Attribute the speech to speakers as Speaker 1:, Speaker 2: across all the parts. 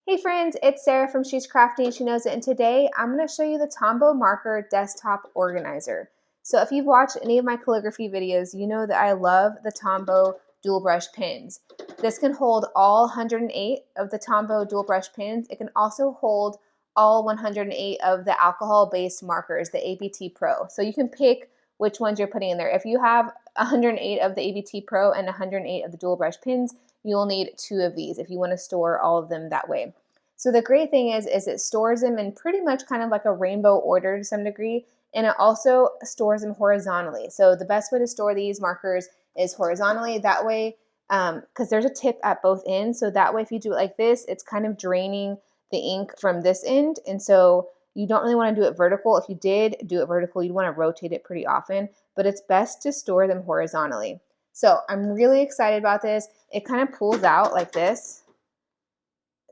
Speaker 1: Hey friends, it's Sarah from She's Crafty and She Knows It, and today I'm going to show you the Tombow Marker Desktop Organizer. So if you've watched any of my calligraphy videos, you know that I love the Tombow dual brush pens. This can hold all 108 of the Tombow dual brush pens. It can also hold all 108 of the alcohol-based markers, the ABT Pro. So you can pick which ones you're putting in there. If you have 108 of the ABT Pro and 108 of the dual brush pens, you'll need 2 of these if you want to store all of them that way. So the great thing is it stores them in pretty much kind of like a rainbow order to some degree, and it also stores them horizontally. So the best way to store these markers is horizontally. That way, because there's a tip at both ends, so that way if you do it like this, it's kind of draining the ink from this end, and so you don't really want to do it vertical. If you did do it vertical, you'd want to rotate it pretty often, but it's best to store them horizontally. So I'm really excited about this. It kind of pulls out like this,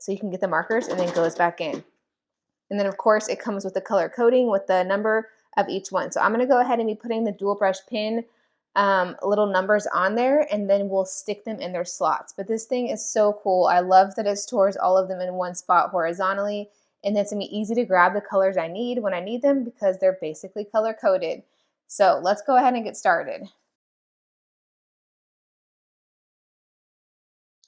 Speaker 1: so you can get the markers, and then goes back in. And then of course it comes with the color coding with the number of each one. So I'm going to go ahead and be putting the dual brush pen little numbers on there, and then we'll stick them in their slots. But this thing is so cool. I love that it stores all of them in one spot horizontally, and it's going to be easy to grab the colors I need when I need them because they're basically color coded. So let's go ahead and get started.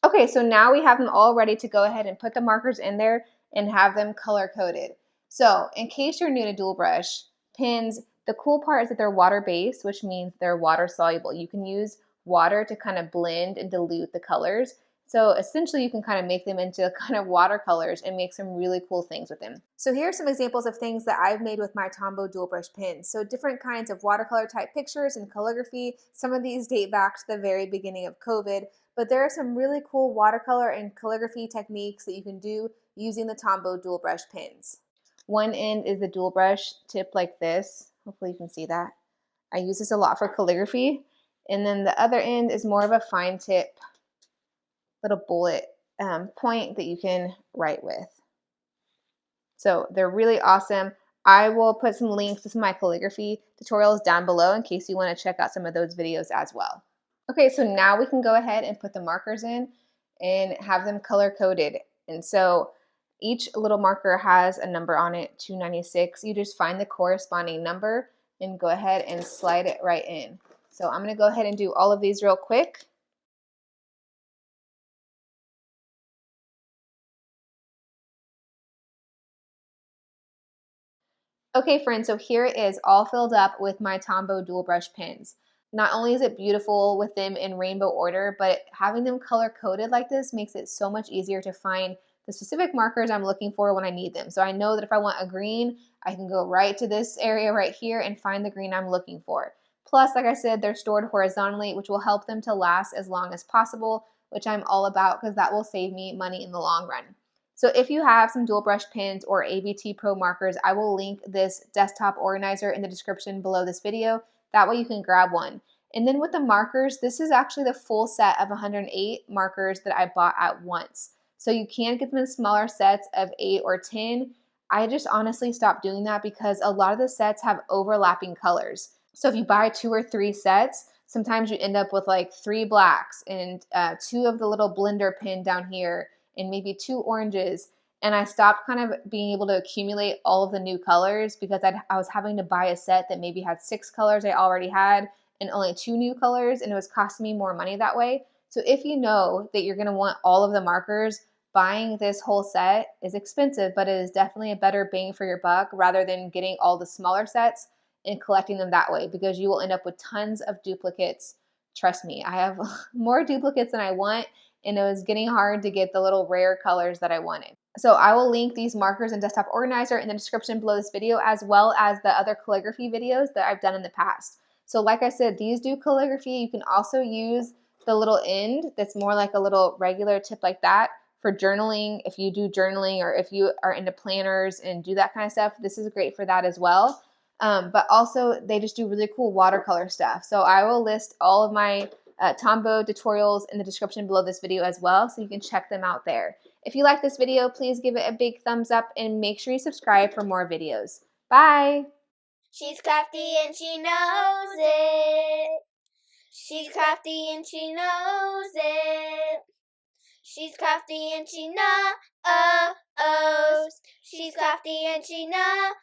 Speaker 1: Okay, so now we have them all ready to go ahead and put the markers in there and have them color coded. So in case you're new to dual brush pens, the cool part is that they're water based, which means they're water soluble. You can use water to kind of blend and dilute the colors. So essentially you can kind of make them into kind of watercolors and make some really cool things with them. So here are some examples of things that I've made with my Tombow dual brush pens. So different kinds of watercolor type pictures and calligraphy. Some of these date back to the very beginning of COVID, but there are some really cool watercolor and calligraphy techniques that you can do using the Tombow dual brush pens. One end is the dual brush tip like this. Hopefully you can see that. I use this a lot for calligraphy. And then the other end is more of a fine tip little bullet point that you can write with. So they're really awesome. I will put some links to some of my calligraphy tutorials down below in case you want to check out some of those videos as well. Okay, so now we can go ahead and put the markers in and have them color coded. And so each little marker has a number on it, 296. You just find the corresponding number and go ahead and slide it right in. So I'm going to go ahead and do all of these real quick. Okay friends, so here it is all filled up with my Tombow dual brush pens. Not only is it beautiful with them in rainbow order, but having them color coded like this makes it so much easier to find the specific markers I'm looking for when I need them. So I know that if I want a green, I can go right to this area right here and find the green I'm looking for. Plus, like I said, they're stored horizontally, which will help them to last as long as possible, which I'm all about because that will save me money in the long run. So if you have some dual brush pens or ABT Pro markers, I will link this desktop organizer in the description below this video. That way you can grab one. And then with the markers, this is actually the full set of 108 markers that I bought at once. So you can get them in smaller sets of 8 or 10. I just honestly stopped doing that because a lot of the sets have overlapping colors. So if you buy 2 or 3 sets, sometimes you end up with like 3 blacks and 2 of the little blender pen down here and maybe 2 oranges, and I stopped kind of being able to accumulate all of the new colors because I was having to buy a set that maybe had 6 colors I already had and only 2 new colors, and it was costing me more money that way. So if you know that you're going to want all of the markers, buying this whole set is expensive, but it is definitely a better bang for your buck rather than getting all the smaller sets and collecting them that way, because you will end up with tons of duplicates. Trust me, I have more duplicates than I want, and it was getting hard to get the little rare colors that I wanted. So I will link these markers and desktop organizer in the description below this video, as well as the other calligraphy videos that I've done in the past. So like I said, these do calligraphy. You can also use the little end that's more like a little regular tip like that for journaling. If you do journaling or if you are into planners and do that kind of stuff, this is great for that as well. But also they just do really cool watercolor stuff. So I will list all of my Tombow tutorials in the description below this video as well, so you can check them out there. If you like this video, please give it a big thumbs up and make sure you subscribe for more videos. Bye!
Speaker 2: She's crafty and she knows it. She's crafty and she knows it. She's crafty and she knows crafty and she knows